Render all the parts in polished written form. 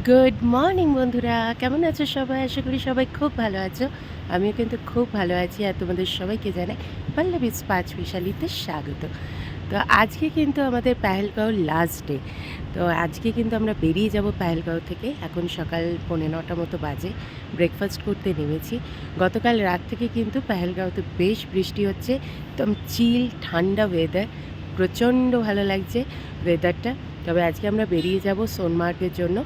Good morning বন্ধুরা, কেমন আছো সবাই? আশা করি সবাই খুব ভালো আছো। আমিও কিন্তু খুব ভালো আছি। আর তোমাদের সবাইকে জানাই পল্লবীজ পাঁচমিশালিতে স্বাগত। তো আজকে কিন্তু আমাদের পেহেলগাঁও লাস্ট ডে। তো আজকে কিন্তু আমরা বেরিয়ে যাব পেহেলগাঁও থেকে। এখন সকাল 9:45 মতো বাজে। ব্রেকফাস্ট করতে নেমেছি। গতকাল রাত থেকে কিন্তু পেহেলগাঁওতে বেশ বৃষ্টি হচ্ছে। একদম চিল ঠান্ডা ওয়েদার, প্রচণ্ড ভালো লাগছে ওয়েদারটা। তবে আজকে আমরা বেরিয়ে যাব সোনমার্গের জন্য।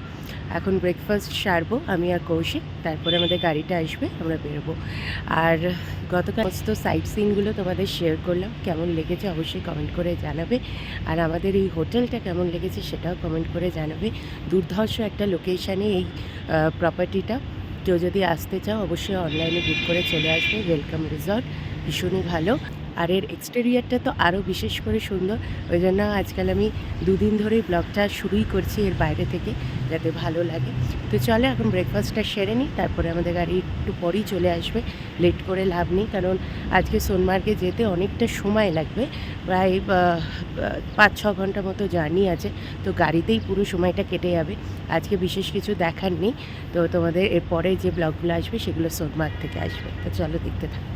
এখন ব্রেকফাস্ট সারবো আমি আর কৌশিক, তারপরে আমাদের গাড়িটা আসবে, আমরা বেরোবো। আর গতকাল সমস্ত সাইট সিনগুলো তোমাদের শেয়ার করলাম, কেমন লেগেছে অবশ্যই কমেন্ট করে জানাবে। আর আমাদের এই হোটেলটা কেমন লেগেছে সেটাও কমেন্ট করে জানাবে। দুর্ধর্ষ একটা লোকেশানে এই প্রপার্টিটা। কেউ যদি আসতে চাও অবশ্যই অনলাইনে বুক করে চলে আসবে। ওয়েলকাম রিসর্ট, ভীষণই ভালো। আর এর এক্সটেরিয়ারটা তো আরও বিশেষ করে সুন্দর। ওই জন্য আজকাল আমি দুদিন ধরেই ব্লগটা শুরুই করছি এর বাইরে থেকে, যাতে ভালো লাগে। তো চলে এখন ব্রেকফাস্টটা সেরে নিই, তারপরে আমাদের গাড়ি একটু পরেই চলে আসবে। লেট করে লাভ নেই, কারণ আজকে সোনমার্গে যেতে অনেকটা সময় লাগবে, প্রায় 5-6 ঘন্টা মতো জার্নি আছে। তো গাড়িতেই পুরো সময়টা কেটে যাবে। আজকে বিশেষ কিছু দেখার নেই। তো তোমাদের এরপরে যে ব্লগগুলো আসবে সেগুলো সোনমার্গ থেকে আসবে। তো চলো দেখতে থাকো।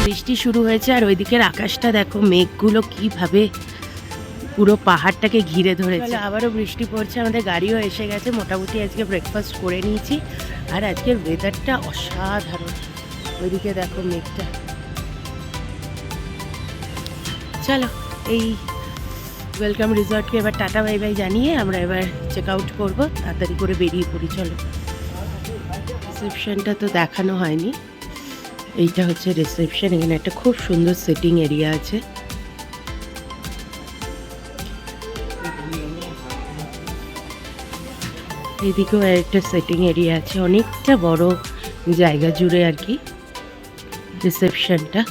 বৃষ্টি শুরু হয়েছে, আর ওইদিকের আকাশটা দেখো, মেঘগুলো কিভাবে পুরো পাহাড়টাকে ঘিরে ধরেছে। আবারও বৃষ্টি পড়ছে, আমাদের গাড়িও এসে গেছে। মোটামুটি আজকে ব্রেকফাস্ট করে নিয়েছি। আর আজকের ওয়েদারটা অসাধারণ। ওইদিকে দেখো মেঘটা। চলো এই ওয়েলকাম রিসর্টকে এবার টাটা বাই বাই জানিয়ে আমরা এবার চেক আউট করবো। তাড়াতাড়ি করে বেরিয়ে পড়ি, চলো। রিসেপশনটা তো দেখানো হয়নি। এইটা হচ্ছে রিসেপশন। এখানে একটা খুব সুন্দর সিটিং এরিয়া আছে। এদিকেও একটা সিটিং এরিয়া আছে, অনেকটা বড় জায়গা জুড়ে আর কি রিসেপশনটা।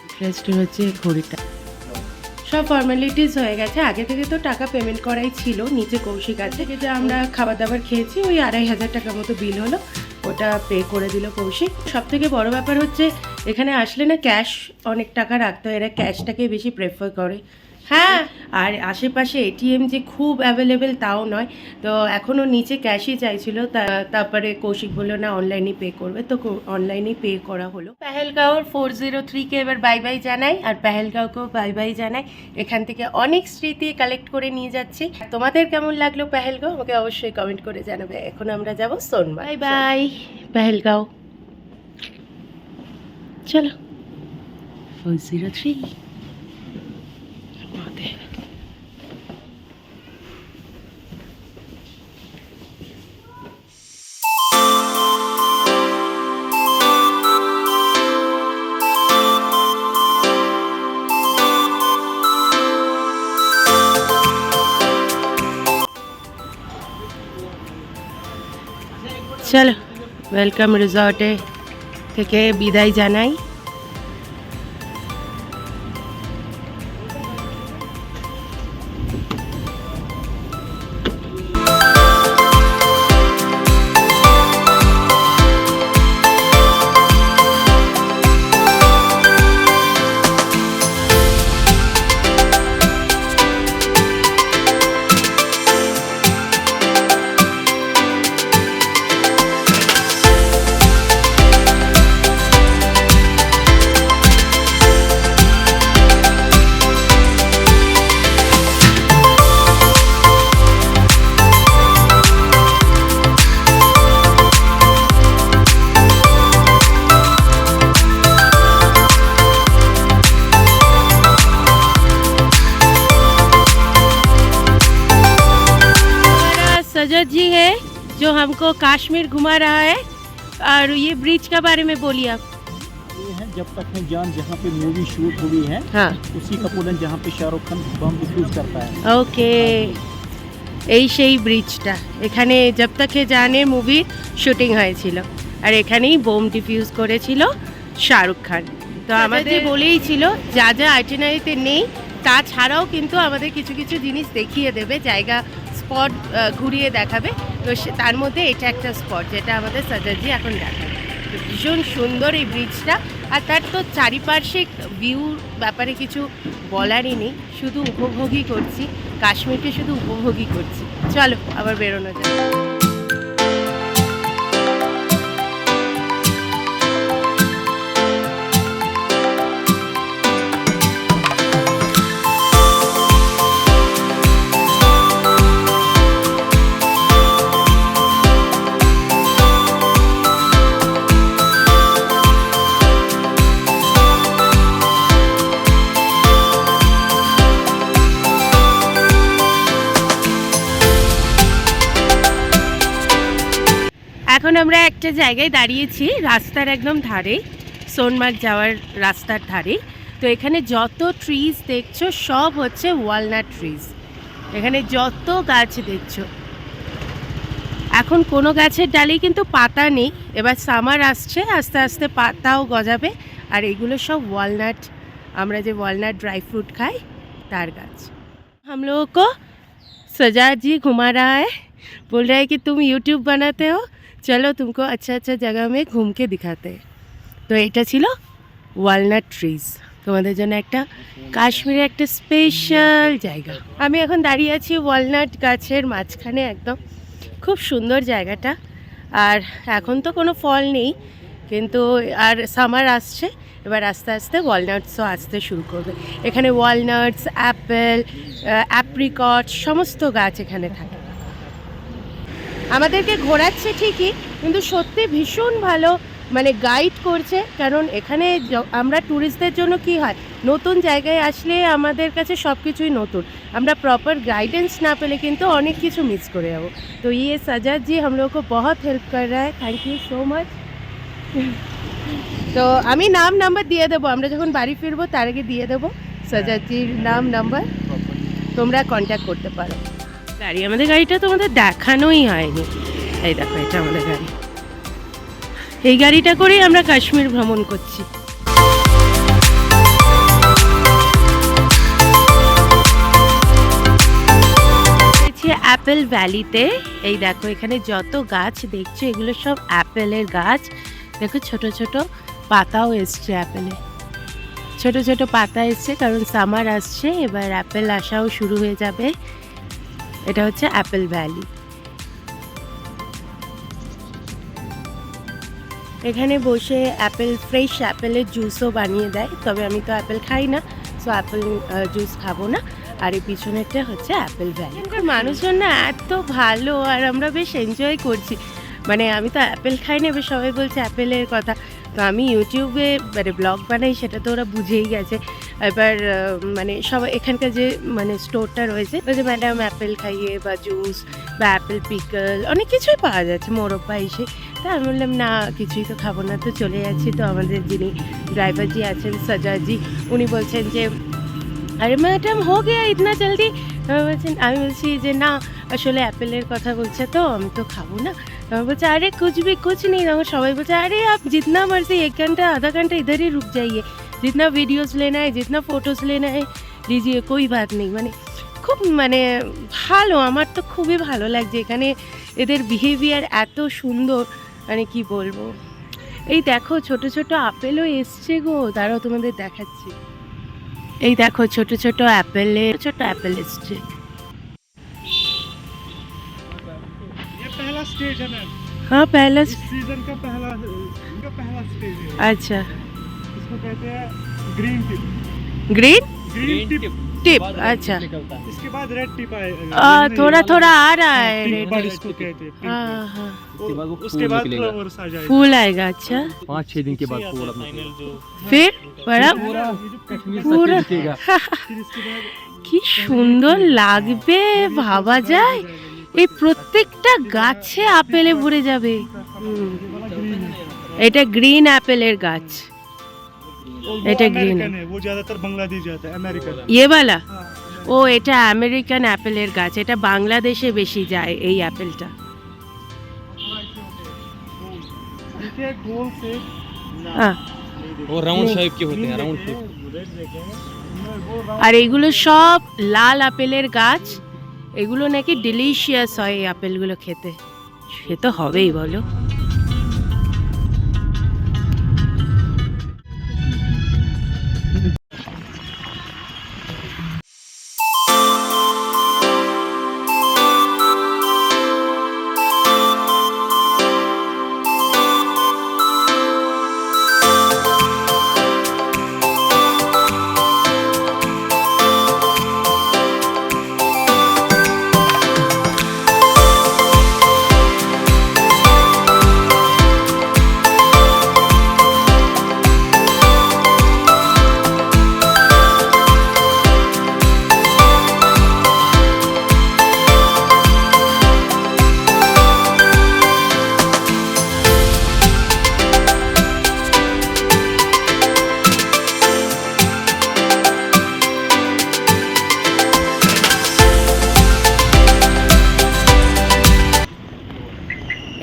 ইন্টারেস্টিং হচ্ছে ঘড়িটা। সব ফর্মালিটিস হয়ে গেছে। আগে থেকে তো টাকা পেমেন্ট করাই ছিল, নিচে কৌশিক আছে। যে আমরা খাবার দাবার খেয়েছি, ওই 2500 টাকা মতো বিল হলো, ওটা পে করে দিল কৌশিক। সব থেকে বড় ব্যাপার হচ্ছে এখানে আসলে না ক্যাশ অনেক টাকা রাখতে হয়, এরা ক্যাশটাকে বেশি প্রেফার করে। হ্যাঁ, আর আশেপাশে এটিএম যে খুব অ্যাভেলেবেল তাও নয়। তো এখনও নিচে ক্যাশই চাইছিল, তারপরে কৌশিক বললো না অনলাইনে পে করবে, তো অনলাইনেই পে করা হলো। পেহেলগাঁওর 403-কে এবার বাই বাই জানাই, আর পেহেলগাঁওকেও বাই বাই জানাই। এখান থেকে অনেক স্মৃতি কালেক্ট করে নিয়ে যাচ্ছি। তোমাদের কেমন লাগলো পেহেলগাঁও আমাকে অবশ্যই কমেন্ট করে জানাবে। এখন আমরা যাব সোনমার্গ। Bye bye Pahalgam. চলো 403 চলো ওয়েলকাম রিসর্টে থেকে বিদায় জানাই। सजत जी है जो हमको कश्मीर घुमा रहा है, और ये ब्रिज के बारे में बोलिए आप। ये है जब तक है जान, जहाँ पे मूवी शूट हुई है, हाँ उसी का पुलन जहाँ पे शाहरुख खान बम डिफ्यूज करता है। ওকে, এই সেই ব্রিজটা, এখানে জব তক হে জানে মুভির শুটিং হয়েছিল আর এখানেই বোম ডিফিউজ করেছিল শাহরুখ খান। তো আমাদের বলেই ছিল যা যা আইটিনারিতে নেই তাছাড়াও কিন্তু আমাদের কিছু কিছু জিনিস দেখিয়ে দেবে, জায়গা স্পট ঘুরিয়ে দেখাবে। তো তার মধ্যে এটা একটা স্পট যেটা আমাদের সাজাজি এখন দেখাবে। তো ভীষণ সুন্দর এই ব্রিজটা, আর তার তো চারিপার্শ্বিক ভিউ ব্যাপারে কিছু বলারই নেই, শুধু উপভোগই করছি, কাশ্মীরকে শুধু উপভোগই করছি। চলো আবার বেরোনো যাক। এখন আমরা একটা জায়গায় দাঁড়িয়েছি রাস্তার একদম ধারে, সোনমার্গ যাওয়ার রাস্তার ধারে। তো এখানে যত ট্রিজ দেখছো সব হচ্ছে ওয়ালনাট ট্রিজ। এখানে যত গাছ দেখছো, এখন কোনো গাছের ডালেই কিন্তু পাতা নেই, এবার সামার আসছে, আস্তে আস্তে পাতাও গজাবে। আর এগুলো সব ওয়ালনাট, আমরা যে ওয়ালনাট ড্রাই ফ্रूट খাই তার গাছ। हम लोगों को सजा जी घुमा रहा है, बोल रहा है कि तुम यूट्यूब बनाते हो, চলো तुमको अच्छा अच्छा जगह में घूम के दिखाते हैं। তো এটা ছিল ওয়ালনাট ট্রিজ, তোমাদের জন্য একটা কাশ্মীরে একটা স্পেশাল জায়গা। আমি এখন দাঁড়িয়ে আছি ওয়ালনাট গাছের মাঝখানে একদম, খুব সুন্দর জায়গাটা। আর এখন তো কোনো ফল নেই, কিন্তু আর সামার আসছে, এবার আস্তে আস্তে ওয়ালনাটসও আসতে শুরু করবে। এখানে ওয়ালনাটস, অ্যাপেল, অ্যাপ্রিকট সমস্ত গাছ এখানে থাকে। আমাদেরকে ঘোরাচ্ছে ঠিকই, কিন্তু সত্যি ভীষণ ভালো মানে গাইড করছে। কারণ এখানে আমরা ট্যুরিস্টদের জন্য কি হয়, নতুন জায়গায় আসলে আমাদের কাছে সব কিছুই নতুন, আমরা প্রপার গাইডেন্স না পেলে কিন্তু অনেক কিছু মিস করে যাবো। তো ये सजा जी हम लोग को बहुत हेल्प कर रहा है, थैंक यू सो मच। তো আমি নাম নাম্বার দিয়ে দেবো, আমরা যখন বাড়ি ফিরবো তার আগে দিয়ে দেবো সজাজির নাম নাম্বার, তোমরা কন্ট্যাক্ট করতে পারো। গাড়ি, আমাদের গাড়িটা তোমাদের দেখানোই হয়নি, এই দেখো এটা আমাদের গাড়ি। এই গাড়িটা করেই আমরা কাশ্মীর ভ্রমণ করছি। অ্যাপেল ভ্যালিতে, এই দেখো এখানে যত গাছ দেখছো এগুলো সব অ্যাপেলের গাছ। দেখো ছোট ছোট পাতাও এসছে, অ্যাপেলে ছোট ছোট পাতা এসছে, কারণ সামার আসছে, এবার অ্যাপেল আসাও শুরু হয়ে যাবে। এটা হচ্ছে অ্যাপেল ভ্যালি। এখানে বসে অ্যাপেল, ফ্রেশ অ্যাপেলের জুসও বানিয়ে দেয়, তবে আমি তো অ্যাপেল খাই না, সো অ্যাপেল জুস খাবো না। আর এই পিছনেরটা হচ্ছে অ্যাপেল ভ্যালি। এখানকার মানুষজন না এত ভালো, আর আমরা বেশ এনজয় করছি। মানে আমি তো অ্যাপেল খাই না, এবার সবাই বলছে অ্যাপেলের কথা, তো আমি ইউটিউবে মানে ব্লগ বানাই, সেটা তো ওরা বুঝেই গেছে। এবার মানে সবাই এখানকার যে মানে স্টোরটা রয়েছে, যে ম্যাডাম অ্যাপেল খাইয়ে বা জুস বা অ্যাপেল পিকল অনেক কিছুই পাওয়া যাচ্ছে মোরব্বা এসে। তা আমি বললাম না, কিছুই তো খাবো না, তো চলে যাচ্ছি। তো আমাদের যিনি ড্রাইভারজি আছেন সজাজি, উনি বলছেন যে আরে ম্যাডাম হো গিয়া ইতনা জলদি। আমি বলছি যে না, আসলে অ্যাপেলের কথা বলছে তো আমি তো খাবো না। আমি বলছে আরে कुछ नहीं। তখন সবাই বলছে আরে आप जितना मर्जी 1 घंटा आधा घंटा इधर ही रुक जाइए, जितना वीडियोस लेना है, जितना फोटोज लेना है लीजिए, कोई बात नहीं। মানে খুব মানে ভালো, আমার তো খুবই ভালো লাগছে এখানে, এদের বিহেভিয়ার এত সুন্দর, মানে কি বলবো। এই দেখো ছোট ছোট আপেলও এসছে গো, দাঁড়াও তোমাদের দেখাচ্ছি। এই দেখো ছোট ছোট অ্যাপেল এসছে। पहला स्टेज है मैम, हाँ पहला सीजन का पहला स्टेज है। अच्छा, इसको कहते हैं green tip. Green tip tip, अच्छा। इसके बाद रेड टिप आएगा, थोड़ा थोड़ा आ रहा है टिप रेड। इसको कहते हैं। हाँ हाँ, उसके बाद फ्लावर्स आ जाएगा, फूल आएगा। अच्छा, 5-6 दिन के बाद फूल फिर बड़ा पूरा फिर इसके बाद কি সুন্দর লাগবে ভাবা যায়। এই প্রত্যেকটা গাছে আপেলে ভরে যাবে। এটা গ্রিন অ্যাপেলের গাছ। वो এটা green अमेरिकन है, वो ज्यादातर बांग्लादेश जाता है, अमेरिकन। ইয়ে বালা हाँ, ও এটা আমেরিকান অ্যাপেলের গাছ, এটা বাংলাদেশে বেশি যায় এই অ্যাপেলটা। देखिए गोल से হ্যাঁ, वो राउंड शेप के होते हैं, राउंड शेप। আর এইগুলো সব লাল আপেলের গাছ। এগুলো নাকি ডিলিশিয়াস হয় এই আপেলগুলো খেতে। সে তো হবেই বলো।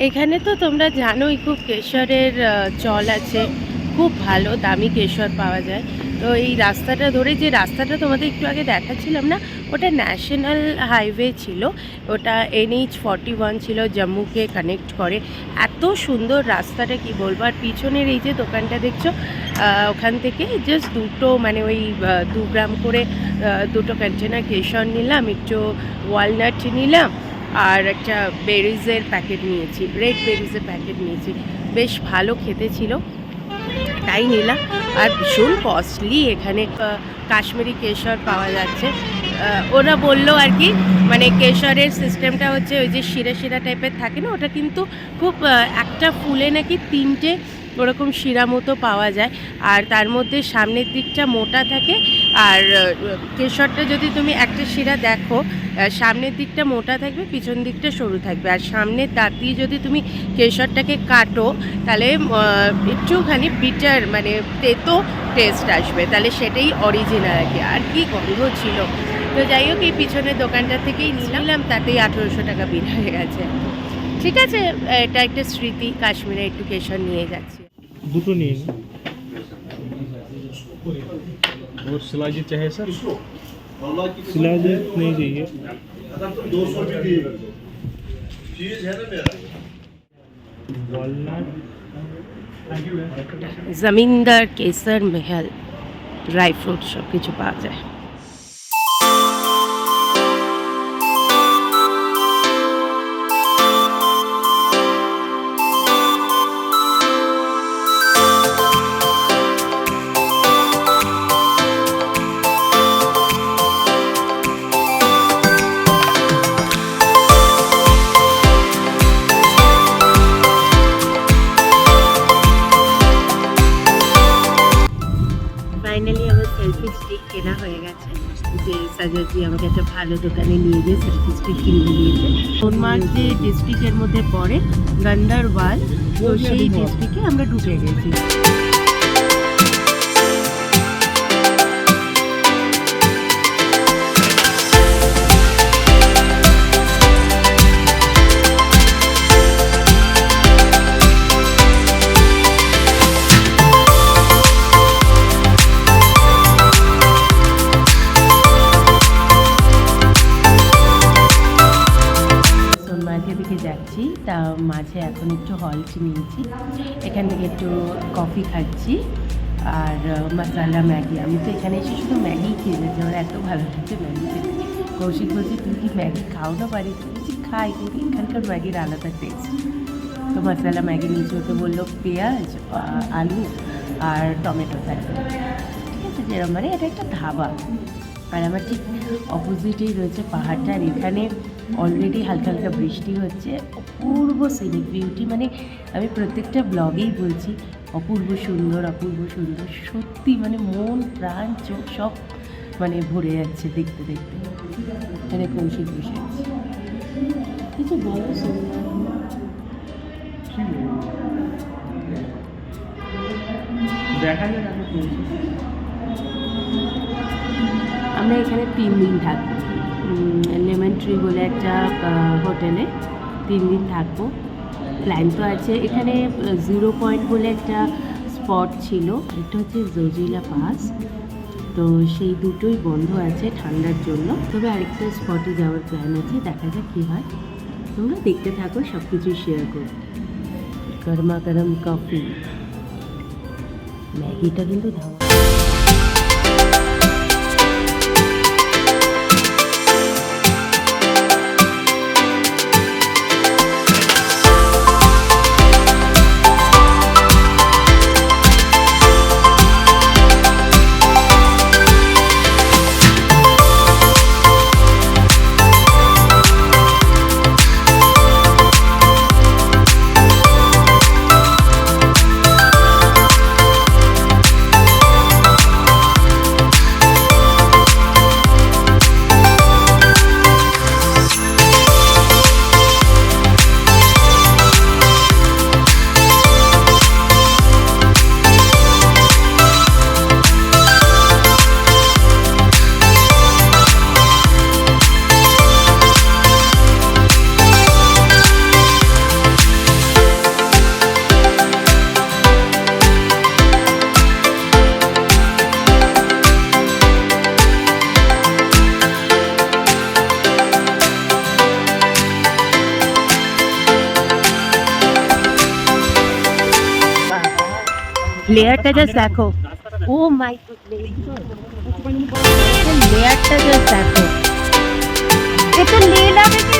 এখানে তো তোমরা জানোই খুব কেশরের চল আছে, খুব ভালো দামি কেশর পাওয়া যায়। তো এই রাস্তাটা ধরে, যে রাস্তাটা তোমাদের একটু আগে দেখাচ্ছিলাম না, ওটা ন্যাশনাল হাইওয়ে ছিল, ওটা NH41 ছিল, জম্মুকে কানেক্ট করে। এত সুন্দর রাস্তাটা কি বলবো। আর পিছনের এই যে দোকানটা দেখছো, ওখান থেকে জাস্ট দুটো মানে ওই 2 গ্রাম করে দুটো কন্টেনার কেশর নিলাম, একটু ওয়ালনাট নিলাম, আর একটা বেরিজের প্যাকেট নিয়েছি, রেড বেরিজের প্যাকেট নিয়েছি। বেশ ভালো খেতে ছিল, তাই নিলাম। আর ভীষণ কস্টলি এখানে কাশ্মীরি কেশর পাওয়া যাচ্ছে। ওরা বললো আর কি, মানে কেশরের সিস্টেমটা হচ্ছে ওই যে শিরা শিরা টাইপের থাকে না, ওটা কিন্তু খুব একটা ফুলে নাকি 3টে ওরকম শিরা মতো পাওয়া যায়। আর তার মধ্যে সামনের দিকটা মোটা থাকে, আর কেশরটা যদি তুমি একটা শিরা দেখো, সামনের দিকটা মোটা থাকবে, পিছন দিকটা সরু থাকবে। আর সামনের দাঁত দিয়ে যদি তুমি কেশরটাকে কাটো, তাহলে একটুখানি বিটার মানে তেতো টেস্ট আসবে, তাহলে সেটাই অরিজিনাল আর কি। আর কি গন্ধ ছিল। তো যাই হোক, এই পিছনের দোকানটা থেকেই নিলাম, তাতেই 1800 টাকা বিল হয়ে গেছে। ঠিক আছে, এটা একটা স্মৃতি, কাশ্মীরে একটু কেশর নিয়ে যাচ্ছি। দুটো নিয়ে নিন। और शिलाजी चाहे सर? शिलाजी नहीं चाहिए। জমিনদার কেসর মেহল ড্রাই ফ্রুট সব কিছু পাওয়া যায়। ফাইনালি আমার সেলফি স্টিক কেনা হয়ে গেছে, যে সাজাজি আমাকে একটা ভালো দোকানে নিয়ে গিয়ে সেলফি স্টিক কিনে দিয়েছে। সোনমার্গ যে ডিস্ট্রিক্টের মধ্যে পড়ে, গান্দারবাল, তো সেই ডিস্ট্রিক্টে আমরা ঢুকে গেছি। সোনমার্গের দিকে যাচ্ছি, তা মাঝে এখন একটু হল্ট নিয়েছি, এখান থেকে একটু কফি খাচ্ছি আর মশালা ম্যাগি। আমি তো এখানে এসে শুধু ম্যাগি খেয়ে যাচ্ছি, আমার এত ভালো লাগছে ম্যাগি খেতে। কৌশিক বলছে তুই কি ম্যাগি খাও না বাড়িতে? বলছি খাই, কিন্তু এখানকার ম্যাগির আলাদা টেস্ট। তো মশালা ম্যাগি নিয়েছি, ওকে বললো পেঁয়াজ, আলু আর টমেটো থাকবে, ঠিক আছে যেরকম, মানে এটা একটা ধাবা। আর আমার ঠিক অপোজিটেই রয়েছে পাহাড়টা, আর এখানে অলরেডি হালকা হালকা বৃষ্টি হচ্ছে। অপূর্ব সিনিক বিউটি, মানে আমি প্রত্যেকটা ব্লগেই বলছি অপূর্ব সুন্দর, অপূর্ব সুন্দর, সত্যি মানে মন প্রাণ চোখ সব মানে ভরে যাচ্ছে দেখতে দেখতে। এখানে কৌশিক বসে আছে, কিছু বলো। দেখা যাক আমি পৌঁছে। আমরা এখানে 3 দিন থাকবো, লেমন ট্রি বলে একটা হোটেলে 3 দিন থাকবো। প্ল্যান তো আছে। এখানে 0 পয়েন্ট বলে একটা স্পট ছিল, একটা হচ্ছে জজিলা পাস, তো সেই দুটোই বন্ধ আছে ঠান্ডার জন্য। তবে আরেকটা স্পটে যাওয়ার প্ল্যান আছে, দেখা যাক কী হয়। তোমরা দেখতে থাকো, সব কিছুই শেয়ার করো। গরমা গরম কফি, ম্যাগিটা কিন্তু ধাওয়া। লেয়ারটা জাস্ট দেখো, ও মাই গুডনেস, লেয়ারটা জাস্ট দেখো। এটা লীলা দেখে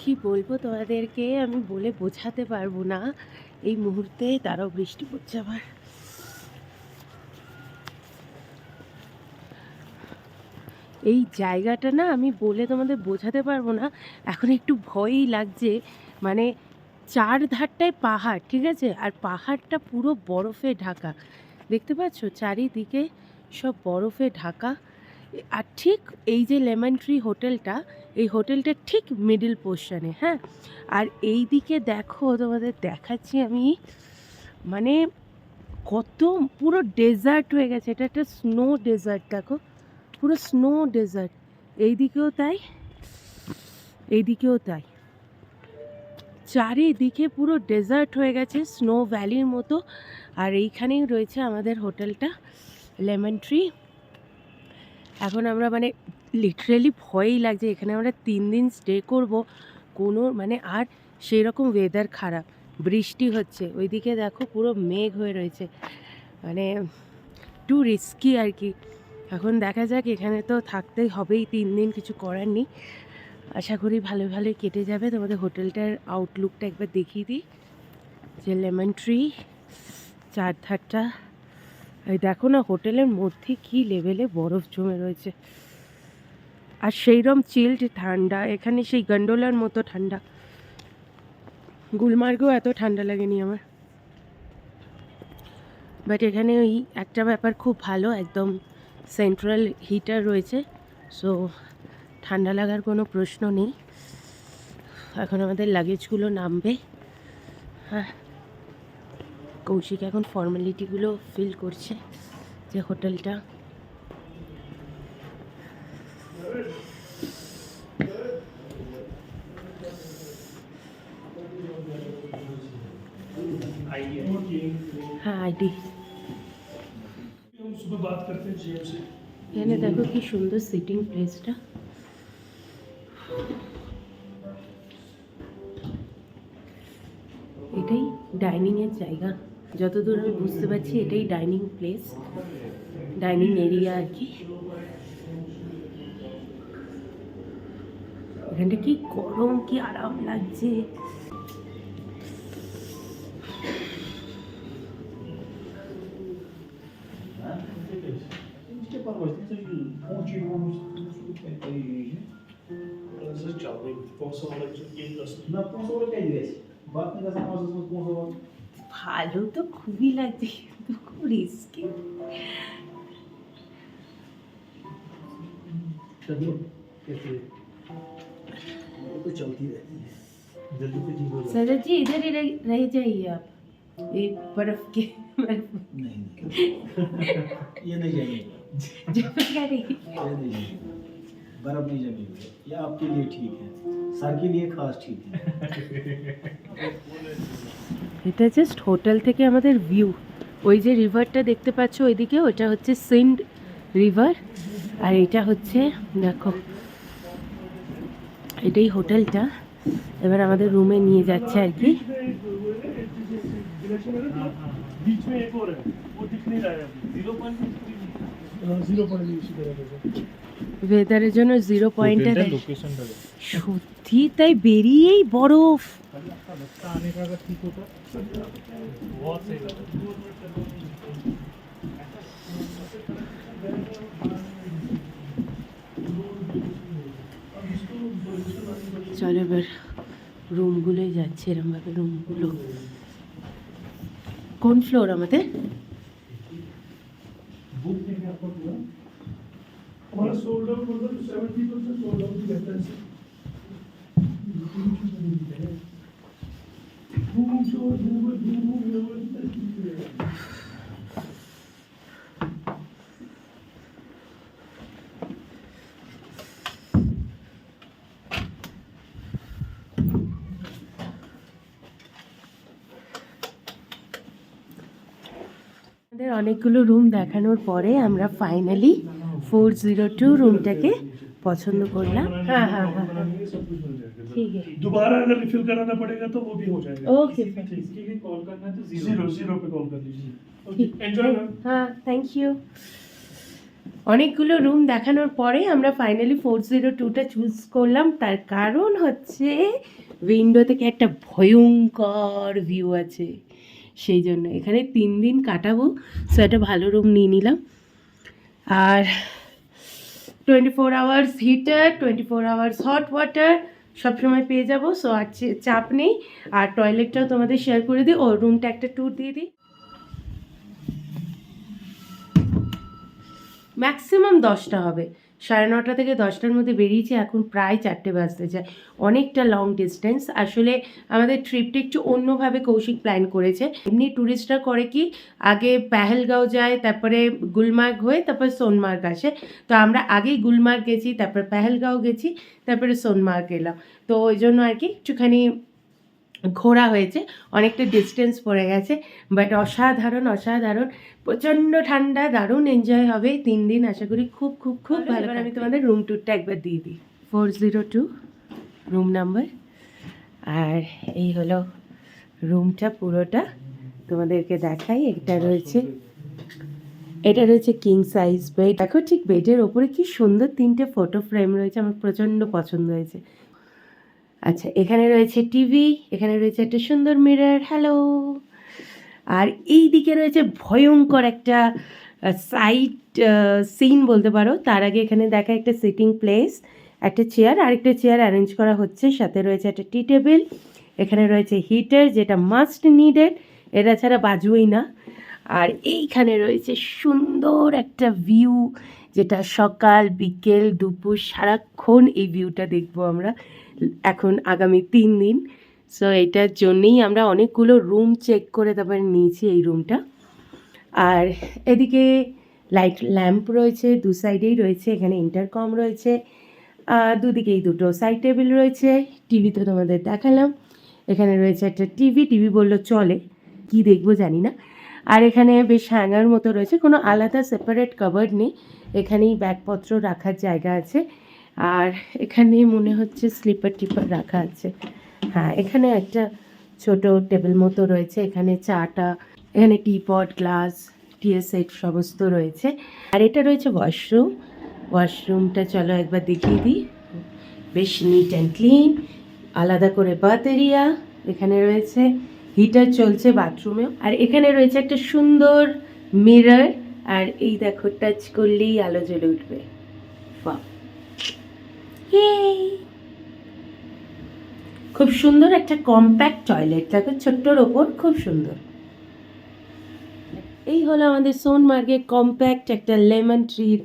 কি বলবো তোমাদেরকে, আমি বলে বোঝাতে পারবো না। এই মুহূর্তে তারাও বৃষ্টি পড়ছে আবার। এই জায়গাটা না আমি বলে তোমাদের বোঝাতে পারবো না। এখন একটু ভয়ই লাগছে, মানে চারধারটায় পাহাড়, ঠিক আছে, আর পাহাড়টা পুরো বরফে ঢাকা। দেখতে পাচ্ছ চারিদিকে সব বরফে ঢাকা। আর ঠিক এই যে লেমন ট্রি হোটেলটা, এই হোটেলটা ঠিক মিডল পোর্শনে, হ্যাঁ। আর এই দিকে দেখো, তোমাদের দেখাচ্ছি আমি, মানে কত পুরো ডেজার্ট হয়ে গেছে। এটা একটা স্নো ডেজার্ট, দেখো পুরো স্নো ডেজার্ট। এইদিকেও তাই, এইদিকেও তাই, চারিদিকে পুরো ডেজার্ট হয়ে গেছে, স্নো ভ্যালির মতো। আর এইখানেই রয়েছে আমাদের হোটেলটা, লেমন ট্রি। এখন আমরা মানে লিটারেলি ভয়ই লাগছে। এখানে আমরা 3 দিন স্টে করব, কোনো মানে, আর সেই রকম ওয়েদার খারাপ, বৃষ্টি হচ্ছে, ওইদিকে দেখো পুরো মেঘ হয়ে রয়েছে, মানে টু রিস্কি আর কি। এখন দেখা যাক, এখানে তো থাকতেই হবেই 3 দিন, কিছু করার নেই। আশা করি ভালো ভালোই কেটে যাবে। তোমাদের হোটেলটার আউটলুকটা একবার দেখিয়ে দিই, যে লেমন ট্রি চারধারটা। এই দেখো না, হোটেলের মধ্যে কি লেভেলে বরফ জমে রয়েছে, আর সেইরকম চিল্ড ঠান্ডা। এখানে সেই গন্ডোলার মতো ঠান্ডা। গুলমার্গেও এত ঠান্ডা লাগেনি আমার, বাট এখানে ওই একটা ব্যাপার খুব ভালো, একদম সেন্ট্রাল হিটার রয়েছে, সো ঠান্ডা লাগার কোনো প্রশ্ন নেই। এখন আমাদের লাগেজগুলো নামবে। হ্যাঁ, কৌশিক এখন ফর্মালিটিগুলো ফিল করছে, যে হোটেলটা হ্যাঁ আইডি। हम सुबह बात करते हैं जीएम से। এখানে দেখো কি সুন্দর সিটিং প্লেসটা। এটাই ডাইনিং এর জায়গা, যতদূর আমি বুঝতে পারছি এটাই ডাইনিং প্লেস, ডাইনিং এরিয়া আর কি। এখানটা কি গরম, কি আরাম লাগছে। ভালো তো খুবই লাগছে, কিন্তু খুব রিস্কি। चलती रहती है, जल्दी से ठीक हो जाए। सर जी इधर ही रह जाइए आप, एक बर्फ के नहीं ये नहीं जमेगी, जो क्या रही। ये नहीं जमेगी, बर्फ नहीं जमेगी। ये आपके लिए ठीक है, सर के लिए खास ठीक है। এটা জাস্ট হোটেল থেকে আমাদের ভিউ। ওই যে রিভারটা দেখতে পাচ্ছ ওইদিকে, ওটা হচ্ছে সিন্ড রিভার, আর এটা হচ্ছে দেখো, এটাই হোটেলটা। এবার আমাদের রুমে নিয়ে যাচ্ছে আর কি। बीच में एक और है, वो दिख नहीं रहा है अभी। 0.0 ওয়েদারের জন্য 0 পয়েন্টে लोकेशन সত্যি তাই, বেরিয়েই বরফ। आने का अगर ठीक होता बहुत सही लगता। চলো এবার রুমগুলোই যাচ্ছে, এরমভাবে রুমগুলো। কোন ফ্লোর আমাদের? हमारा सोल्ड आउट मतलब 70% सोल्ड आउट ही रहता है। আমাদের অনেকগুলো রুম দেখানোর পরে আমরা ফাইনালি 402 রুমটাকে পছন্দ করলাম। হ্যাঁ হ্যাঁ হ্যাঁ सब कुछ मिल जाएगा। ঠিক আছে, दोबारा अगर रिफिल कराना पड़ेगा तो वो भी हो जाएगा। ओके इसके लिए कॉल करना है तो 0 पे कॉल कर लीजिए। ঠিক। Enjoy ma'am. হ্যাঁ থ্যাংক ইউ। অনেকগুলো রুম দেখানোর পরে আমরা ফাইনালি 402টা চুজ করলাম। তার কারণ হচ্ছে উইন্ডো থেকে একটা ভয়ঙ্কর ভিউ আছে, সেই জন্য এখানে 3 দিন কাটাবো, সো একটা ভালো রুম নিয়ে নিলাম। আর 24 hours heater, 24 hours hot water সবসময় পেয়ে যাবো, সো আর চাপ নেই। আর টয়লেটটাও তোমাদের শেয়ার করে দিই, ও রুমটা একটা ট্যুর দিয়ে দিই। ম্যাক্সিমাম 10টা হবে, 9:30 থেকে 10টার মধ্যে বেরিয়েছি, এখন প্রায় 4টে বাজতে যায়। অনেকটা লং ডিস্টেন্স। আসলে আমাদের ট্রিপটা একটু অন্যভাবে কৌশিক প্ল্যান করেছে। এমনি ট্যুরিস্টরা করে কি, আগে পেহেলগাঁও যায়, তারপরে গুলমার্গ হয়ে তারপর সোনমার্গ আসে। তো আমরা আগেই গুলমার্গ গেছি, তারপর পেহেলগাঁও গেছি, তারপরে সোনমার্গ গেলাম। তো ওই জন্য আর কি একটুখানি ঘোরা হয়েছে, অনেকটা ডিস্টেন্স পড়ে গেছে, বাট অসাধারণ অসাধারণ, প্রচণ্ড ঠান্ডা, দারুণ এনজয় হবে 3 দিন। আশা করি খুব খুব খুব ভালো। এবার আমি তোমাদের রুম ট্যুরটা একবার দিয়ে দিই। 402 রুম নাম্বার, আর এই হলো রুমটা পুরোটা তোমাদেরকে দেখাই। এটা রয়েছে এটা রয়েছে কিং সাইজ বেড। দেখো ঠিক বেডের ওপরে কি সুন্দর 3টে ফটো ফ্রেম রয়েছে, আমার প্রচণ্ড পছন্দ হয়েছে। আচ্ছা, এখানে রয়েছে টিভি, এখানে রয়েছে একটা সুন্দর মিরর, হ্যালো। আর এই দিকে রয়েছে ভয়ঙ্কর একটা সাইড সিন বলতে পারো। তার আগে এখানে দেখা একটা সিটিং প্লেস, একটা চেয়ার, আরেকটা চেয়ার অ্যারেঞ্জ করা হচ্ছে, সাথে রয়েছে একটা টি টেবিল, এখানে রয়েছে হিটার যেটা মাস্ট নিডেড, এটা ছাড়া বাজুই না। আর এইখানে রয়েছে সুন্দর একটা ভিউ, যেটা সকাল বিকেল দুপুর সারাক্ষণ এই ভিউটা দেখবো আমরা এখন আগামী 3 দিন। সো এটার জন্যেই আমরা অনেকগুলো রুম চেক করে তারপরে নিয়েছি এই রুমটা। আর এদিকে লাইট ল্যাম্প রয়েছে, দু সাইডেই রয়েছে, এখানে ইন্টারকম রয়েছে, দুদিকেই দুটো সাইড টেবিল রয়েছে, টিভি তো তোমাদের দেখালাম, এখানে রয়েছে একটা টিভি বললো চলে, কি দেখবো জানি না। আর এখানে বেশ হ্যাঙ্গার মতো রয়েছে, কোনো আলাদা সেপারেট কাভার্ড নেই, এখানেই ব্যাগপত্র রাখার জায়গা আছে। আর এখানে মনে হচ্ছে স্লিপার টিপার রাখা আছে। হ্যাঁ, এখানে একটা ছোট টেবিল মতো রয়েছে, এখানে চাটা, এখানে টিপট, গ্লাস, টিএস সেট সমস্ত রয়েছে। আর এটা রয়েছে ওয়াশরুম। ওয়াশরুমটা চলো একবার দেখিয়ে দিই, বেশ নিট অ্যান্ড ক্লিন, আলাদা করে বাথ এরিয়া, এখানে রয়েছে হিটার চলছে বাথরুমেও। আর এখানে রয়েছে একটা সুন্দর মিরর, আর এই দেখো টাচ করলেই আলো জ্বলে উঠবে। বাহ, খুব সুন্দর একটা কম্প্যাক্ট টয়লেট, দেখো ছোট্টর ওপর খুব সুন্দর। এই হলো আমাদের সোনমার্গের কম্প্যাক্ট একটা লেমন ট্রির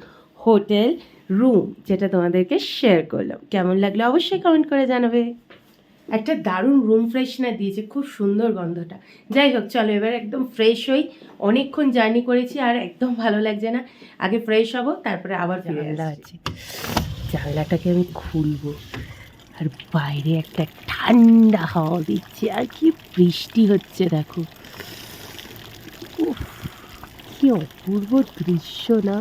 হোটেল রুম, যেটা তোমাদেরকে শেয়ার করলাম। কেমন লাগলো অবশ্যই কমেন্ট করে জানাবে। একটা দারুণ রুম ফ্রেশনার দিয়েছে, খুব সুন্দর গন্ধটা। যাই হোক, চলো এবার একদম ফ্রেশ হই, অনেকক্ষণ জার্নি করেছি আর একদম ভালো লাগছে না, আগে ফ্রেশ হব তারপরে আবার ফিরে আসছি। জানলাটাকে আমি খুলবো, আর বাইরে একটা ঠান্ডা হাওয়া দিচ্ছে, আর কি বৃষ্টি হচ্ছে দেখো, উফ, কি অপূর্ব দৃশ্য না।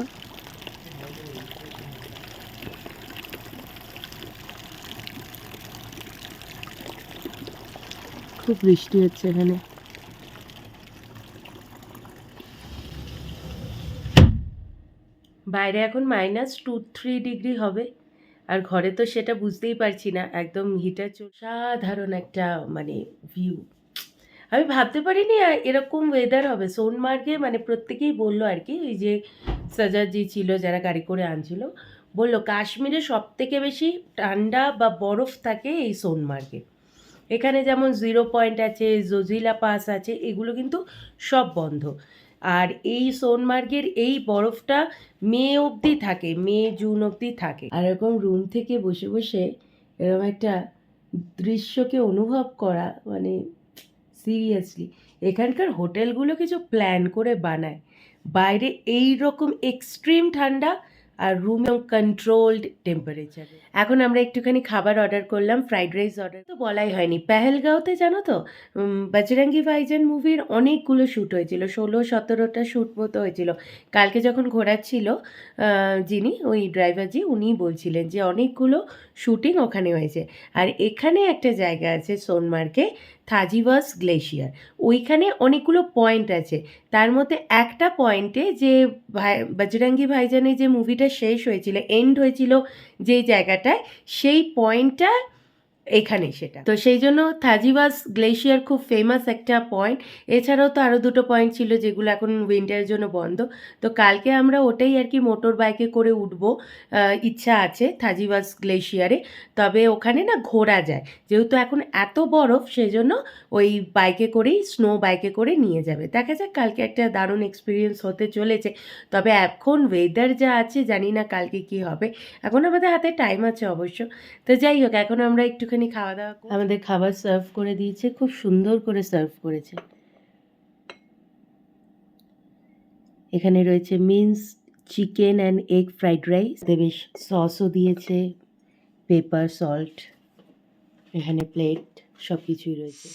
খুব বৃষ্টি হচ্ছে এখানে। বাইরে এখন -2-3 ডিগ্রি হবে, আর ঘরে তো সেটা বুঝতেই পারছি না, একদম হিটার সাধারণ একটা মানে ভিউ। আমি ভাবতে পারিনি এরকম ওয়েদার হবে সোনমার্গে, মানে প্রত্যেকেই বললো আর কি, এই যে সাজাজি ছিল যারা গাড়ি করে আনছিল, বললো কাশ্মীরে সব থেকে বেশি ঠান্ডা বা বরফ থাকে এই সোনমার্গে। এখানে যেমন 0 পয়েন্ট আছে, জজিলা পাস আছে, এগুলো কিন্তু সব বন্ধ। আর এই সোনমার্গের এই বরফটা মে অবধি থাকে, মে জুন অবধি থাকে। আর এরকম রুম থেকে বসে বসে এরকম একটা দৃশ্যকে অনুভব করা, মানে সিরিয়াসলি এখানকার হোটেলগুলো কিছু প্ল্যান করে বানায়, বাইরে এই রকম এক্সট্রিম ঠান্ডা আর রুমে কন্ট্রোলড টেম্পারেচার। এখন আমরা একটুখানি খাবার অর্ডার করলাম, ফ্রাইড রাইস অর্ডার তো বলাই হয়নি, পেহেলগাঁওতে জানো তো বজরঙ্গি ভাইজান মুভির অনেকগুলো শ্যুট হয়েছিল, 16-17টা শ্যুট মতো হয়েছিল। কালকে যখন ঘোরাচ্ছিল যিনি ওই ড্রাইভারজি, উনি বলছিলেন যে অনেকগুলো শ্যুটিং ওখানে হয়েছে। আর এখানে একটা জায়গা আছে সোনমার্গে, থাজিওয়াস গ্লেশিয়ার, ওইখানে অনেকগুলো পয়েন্ট আছে, তার মধ্যে একটা পয়েন্টে যে বজরঙ্গি ভাইজানের যে মুভিটা শেষ হয়েছিল, এন্ড হয়েছিল যেই জায়গাটায়, সেই পয়েন্টটা এখানে, সেটা তো সেই জন্য থাজিওয়াস গ্লেশিয়ার খুব ফেমাস একটা পয়েন্ট। এছাড়াও তো আরও দুটো পয়েন্ট ছিল যেগুলো এখন উইন্টারের জন্য বন্ধ। তো কালকে আমরা ওটাই আর কি মোটর বাইকে করে উঠবো, ইচ্ছা আছে থাজিওয়াস গ্লেশিয়ারে। তবে ওখানে না ঘোরা যায়, যেহেতু এখন এত বরফ, সেজন্য ওই বাইকে করেই, স্নো বাইকে করে নিয়ে যাবে। দেখা যাক, কালকে একটা দারুণ এক্সপিরিয়েন্স হতে চলেছে। তবে এখন ওয়েদার যা আছে জানি না কালকে কি হবে, এখন আমাদের হাতে টাইম আছে অবশ্য। তো যাই হোক, এখন আমরা একটুখানি খাওয়া দাওয়া, আমাদের খাবার সার্ভ করে দিয়েছে, খুব সুন্দর করে সার্ভ করেছে। এখানে রয়েছে means chicken and egg fried rice, বেশ সসও দিয়েছে, পেপার, সল্ট, এখানে প্লেট, সব কিছুই রয়েছে।